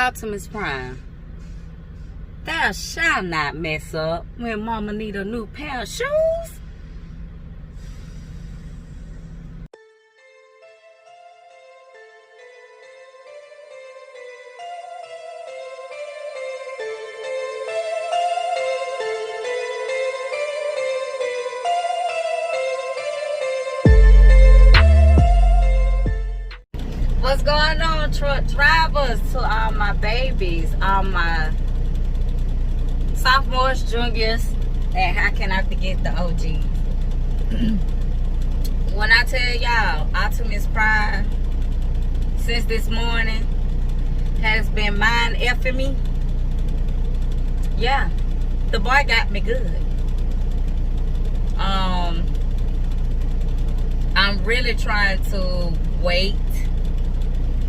Optimus Prime. Thou shalt not mess up when mama need a new pair of shoes. What's going on, truck drivers? To all my babies, all my sophomores, juniors, and how can I forget the OGs? When I tell y'all, Optimus Prime, since this morning, has been mind effing me. Yeah, the boy got me good. I'm really trying to wait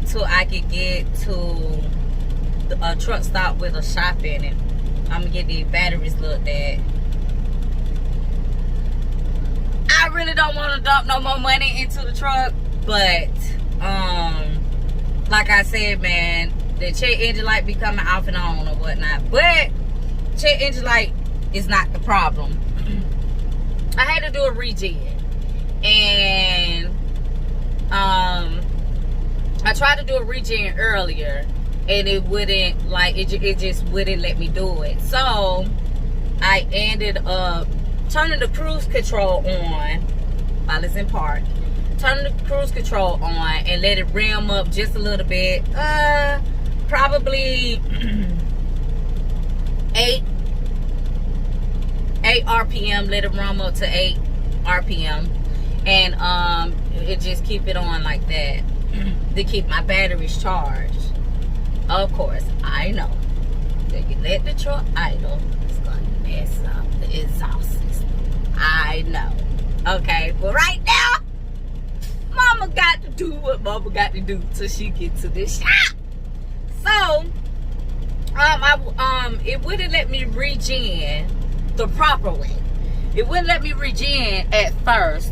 till I could get to a truck stop with a shop in it. I'm gonna get these batteries looked at. I really don't want to dump no more money into the truck, but like I said, man, the check engine light be coming off and on or whatnot, but check engine light is not the problem. I had to do a regen, and I tried to do a regen earlier, and it wouldn't, like, it just wouldn't let me do it. So I ended up turning the cruise control on while it's in park. Turning the cruise control on and let it ram up just a little bit. Probably 8 RPM. Let it ram up to 8 RPM, and it just keep it on like that to keep my batteries charged. Of course, I know that you let the truck idle, it's gonna mess up the exhaust system. I know. Okay, but right now, mama got to do what mama got to do till she get to the shop. So, it wouldn't let me regen the proper way. It wouldn't let me regen at first.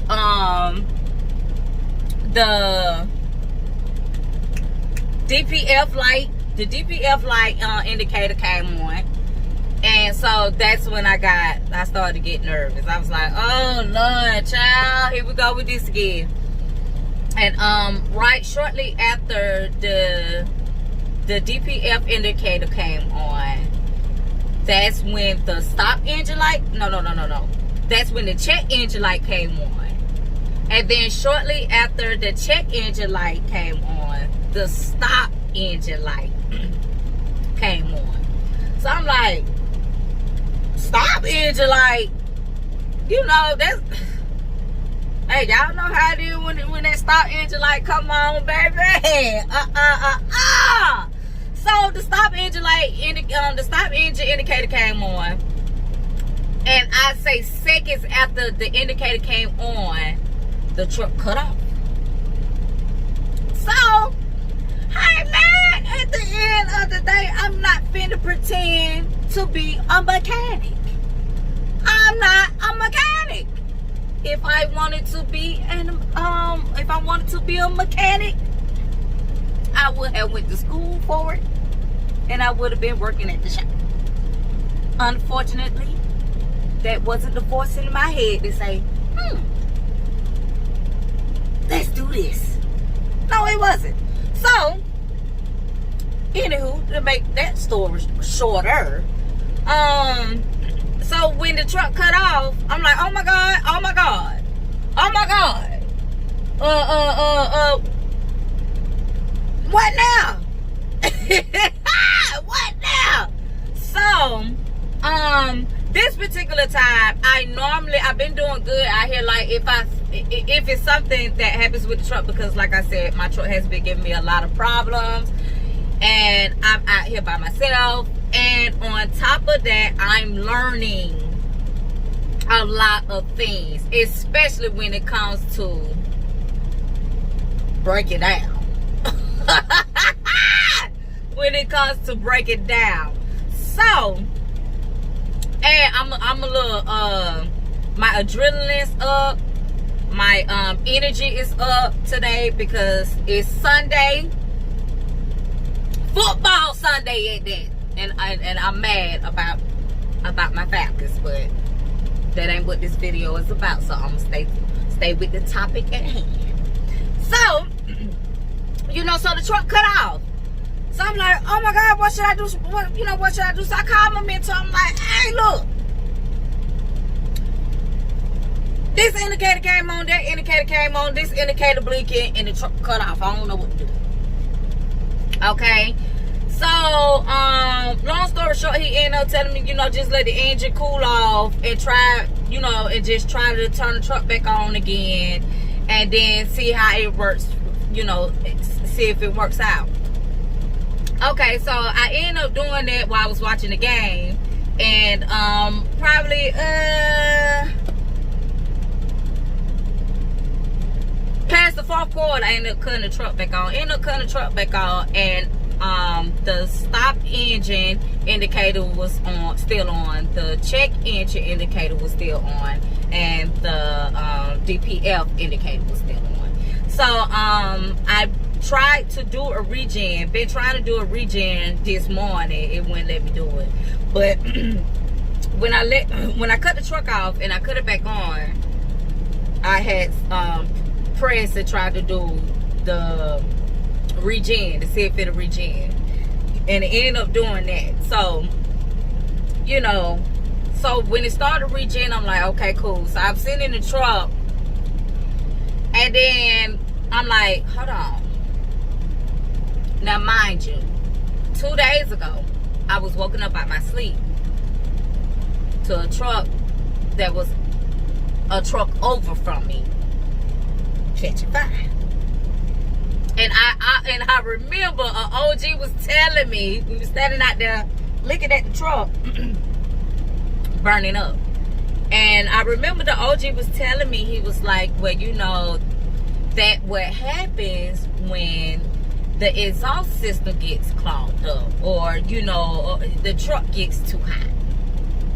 The DPF light, indicator came on, and so that's when I started to get nervous. I was like, oh Lord, child, here we go with this again. And right shortly after the DPF indicator came on, that's when the stop engine light, no, that's when the check engine light came on. And then shortly after the check engine light came on, the stop engine light came on. So I'm like, stop engine light, you know, that's, hey, y'all know how it is when that stop engine light come on, baby. So the stop engine light, the stop engine indicator came on, and I say seconds after the indicator came on, the truck cut off. So, hey man, at the end of the day, I'm not finna pretend to be a mechanic. I'm not a mechanic. If I wanted to be a mechanic, I would have went to school for it, and I would have been working at the shop. Unfortunately, that wasn't the voice in my head to say, let's do this. No, it wasn't. So, anywho, to make that story shorter, so when the truck cut off, I'm like, oh my God, oh my God, oh my God. What now? What now? So, this particular time, I've been doing good out here. Like, if it's something that happens with the truck, because like I said, my truck has been giving me a lot of problems, and I'm out here by myself, and on top of that, I'm learning a lot of things, especially when it comes to breaking down. When it comes to breaking down. So, and I'm a little, my adrenaline's up, my energy is up today because it's Sunday, football Sunday. stay at that. And I'm mad about my Falcons, but that ain't what this video is about. So I'm gonna stay with the topic at hand. So, you know, so the truck cut off. So I'm like, oh my God, what should I do? What should I do? So I called my mentor. I'm like, hey, look. This indicator came on, that indicator came on, this indicator blinking, and the truck cut off. I don't know what to do. Okay. So, long story short, he ended up telling me, just let the engine cool off and try, and just try to turn the truck back on again and then see how it works, see if it works out. Okay, so I ended up doing that while I was watching the game, and probably past the fourth quarter, I ended up cutting the truck back on. And the stop engine indicator was still on. The check engine indicator was still on, and the DPF indicator was still on. So I tried to do a regen. Been trying to do a regen this morning. It wouldn't let me do it. But when I cut the truck off and I cut it back on, I had pressed to try to do the regen to see if it'll regen, and it ended up doing that. So so when it started regen, I'm like, okay, cool. So I'm sitting in the truck, and then I'm like, hold on. Now mind you, 2 days ago I was woken up out my sleep to a truck that was a truck over from me catching fire. And I remember an OG was telling me, we were standing out there looking at the truck burning up. And I remember the OG was telling me, he was like, well, that what happens when the exhaust system gets clogged up, or, the truck gets too hot,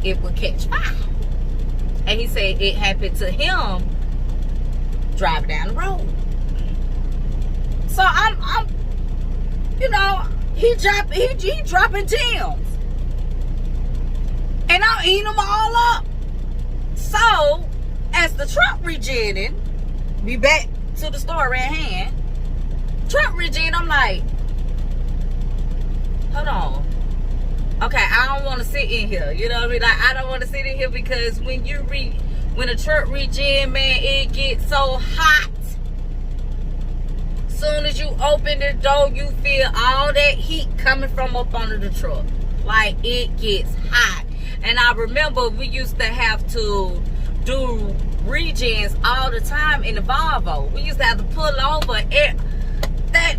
it will catch fire. And he said it happened to him driving down the road. So I'm he dropping gems, and I'm eating them all up. So as the truck regenning, be back to the story at hand. Truck regen, I'm like, hold on. Okay, I don't want to sit in here. You know what I mean? Like, I don't want to sit in here because when a truck regen, man, it gets so hot. Soon as you open the door, you feel all that heat coming from up under the truck. Like, it gets hot. And I remember we used to have to do regens all the time in the Volvo. We used to have to pull over that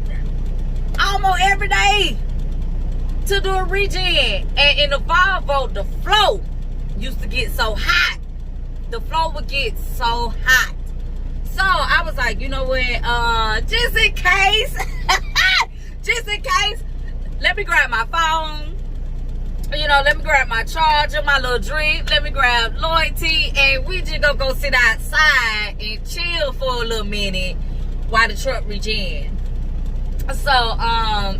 almost every day to do a regen. And in the Volvo, the flow used to get so hot. The flow would get so hot. So I was like, you know what, just in case, let me grab my phone, let me grab my charger, my little drink, let me grab loyalty, and we just gonna go sit outside and chill for a little minute while the truck regen. So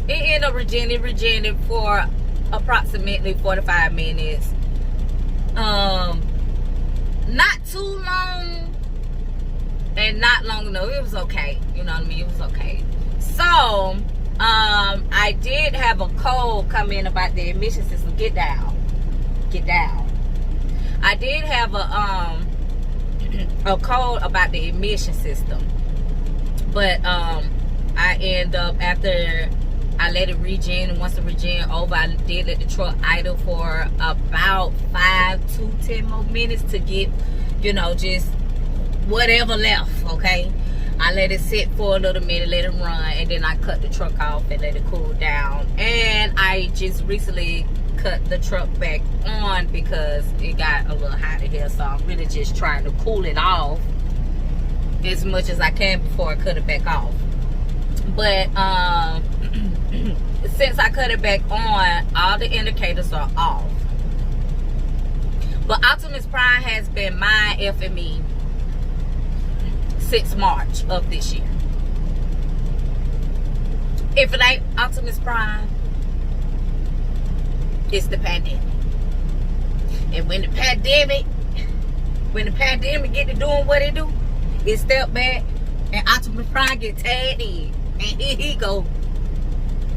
it ended up regened for approximately 45 minutes. Not too long and not long enough. It was okay. You know what I mean? It was okay. So I did have a call come in about the emission system. Get down. I did have a call about the emission system, but I end up, after I let it regen, and once the regen over, I did let the truck idle for about 5 to 10 more minutes to get, just whatever left. Okay, I let it sit for a little minute, let it run, and then I cut the truck off and let it cool down. And I just recently cut the truck back on because it got a little hot in here, so I'm really just trying to cool it off as much as I can before I cut it back off. But since I cut it back on, all the indicators are off. But Optimus Prime has been my FME since March of this year. If it ain't Optimus Prime, It's the pandemic. And when the pandemic get to doing what it do, it step back and Optimus Prime get tagged in. And here he go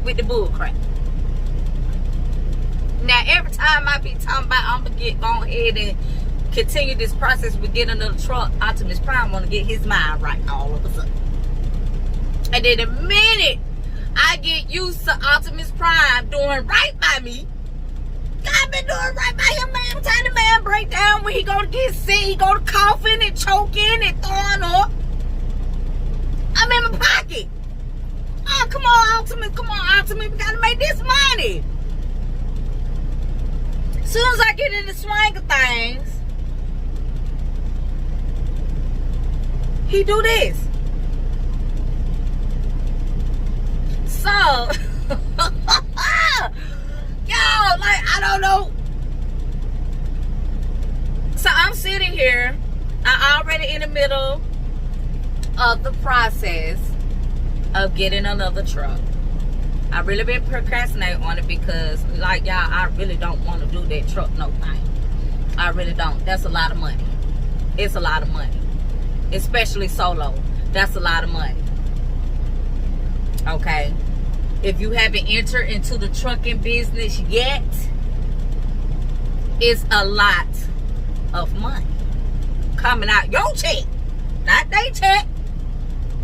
with the bull crap. Now every time I be talking about I'm gonna go ahead and continue this process with getting another truck, Optimus Prime wanna get his mind right all of a sudden. And then the minute I get used to Optimus Prime doing right by me, I've been doing right by him, man. I'm telling the man break down when he gonna get sick, he gonna coughing and choking and throwing up. I'm in my pocket. Oh, come on, Optimus, we gotta make this money. As soon as I get in the swing of things, he do this. So, yo, like, I don't know. So I'm sitting here. I'm already in the middle of the process of getting another truck. I really been procrastinating on it because, like, y'all, I really don't want to do that truck no thing. I really don't. That's a lot of money. It's a lot of money. Especially solo. That's a lot of money. Okay? If you haven't entered into the trucking business yet, it's a lot of money coming out your check. Not they check.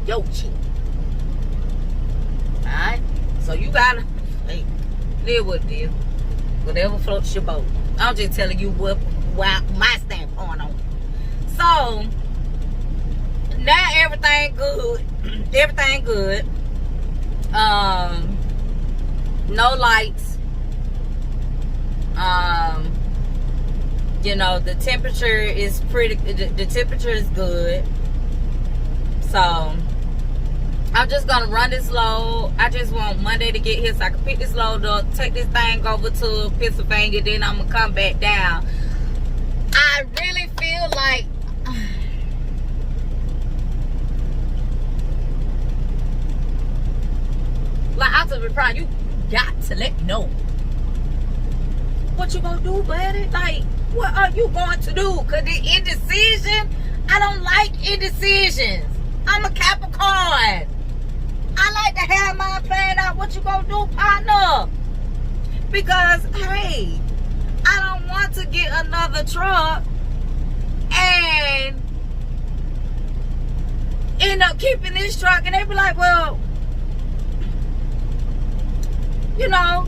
Your check. Alright? So you gotta live with it. Whatever floats your boat. I'm just telling you what my standpoint on it. So now everything good. Everything good. No lights. You know, the temperature is the temperature is good. So I'm just gonna run this load. I just want Monday to get here so I can pick this load up, take this thing over to Pennsylvania, then I'm gonna come back down. I really feel like Optimus Prime, you got to let me know what you gonna do, buddy. Like, what are you going to do? Cause the indecision, I don't like indecisions. I'm a Capricorn. I like to have mine planned out. What you gonna do, partner? Because, hey, I don't want to get another truck and end up keeping this truck and they be like, well, you know,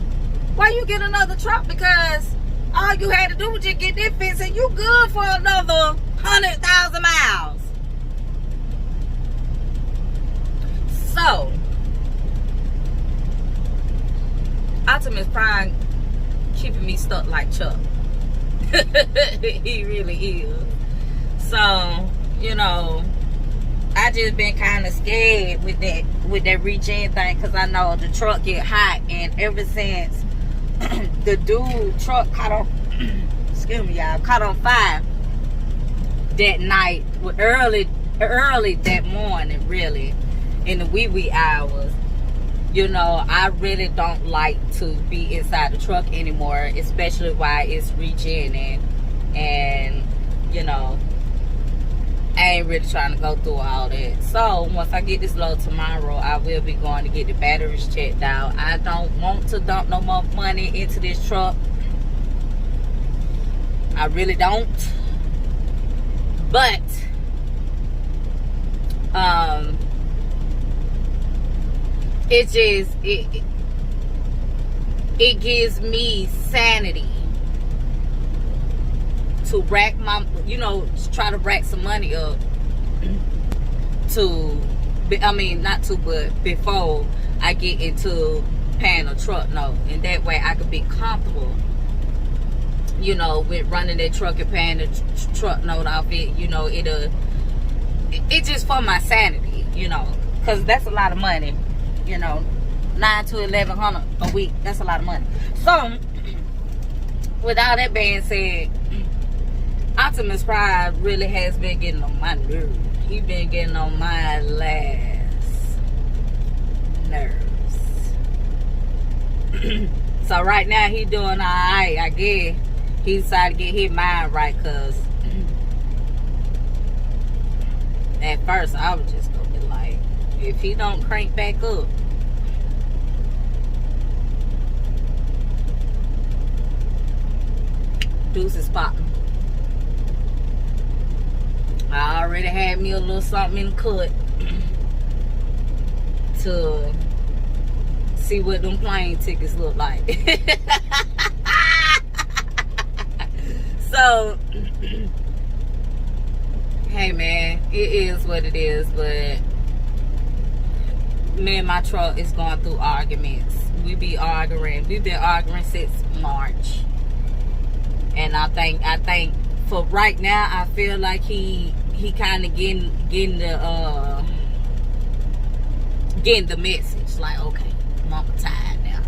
why you get another truck? Because all you had to do was just get this fixed and you good for another 100,000 miles. So, Optimus Prime keeping me stuck like Chuck. He really is. So, you know, I just been kind of scared with that reach-in thing because I know the truck get hot, and ever since the dude truck caught on excuse me, y'all, caught on fire that night, early that morning, really, in the wee hours. You know, I really don't like to be inside the truck anymore, especially while it's reaching and you know, I ain't really trying to go through all that. So once I get this load tomorrow, I will be going to get the batteries checked out. I don't want to dump no more money into this truck. I really don't. But it just it gives me sanity to rack my, you know, try to rack some money up to, I mean, not to, but before I get into paying a truck note. And that way I could be comfortable, you know, with running that truck and paying the truck note off it. You know, it's just for my sanity, you know, because that's a lot of money, you know, $900 to $1,100 a week. That's a lot of money. So with all that being said, Optimus Prime really has been getting on my nerves. He's been getting on my last nerves. So right now he doing all right, I guess. He decided to get his mind right, cause at first I was just gonna be like, if he don't crank back up, deuces popping. I already had me a little something in the cut to see what them plane tickets look like. So, hey man, it is what it is, but me and my truck is going through arguments. We've been arguing since March. And I think for right now, I feel like he kind of getting the message. Like, okay, mama tired now.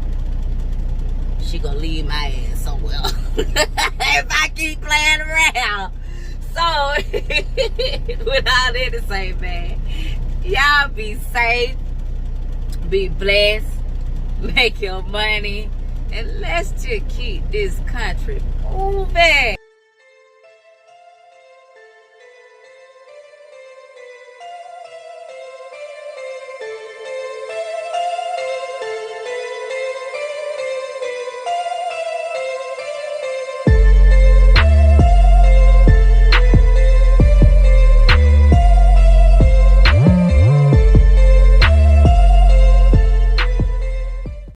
She gonna leave my ass somewhere if I keep playing around. So, with all that to say, man, y'all be safe, be blessed, make your money, and let's just keep this country moving.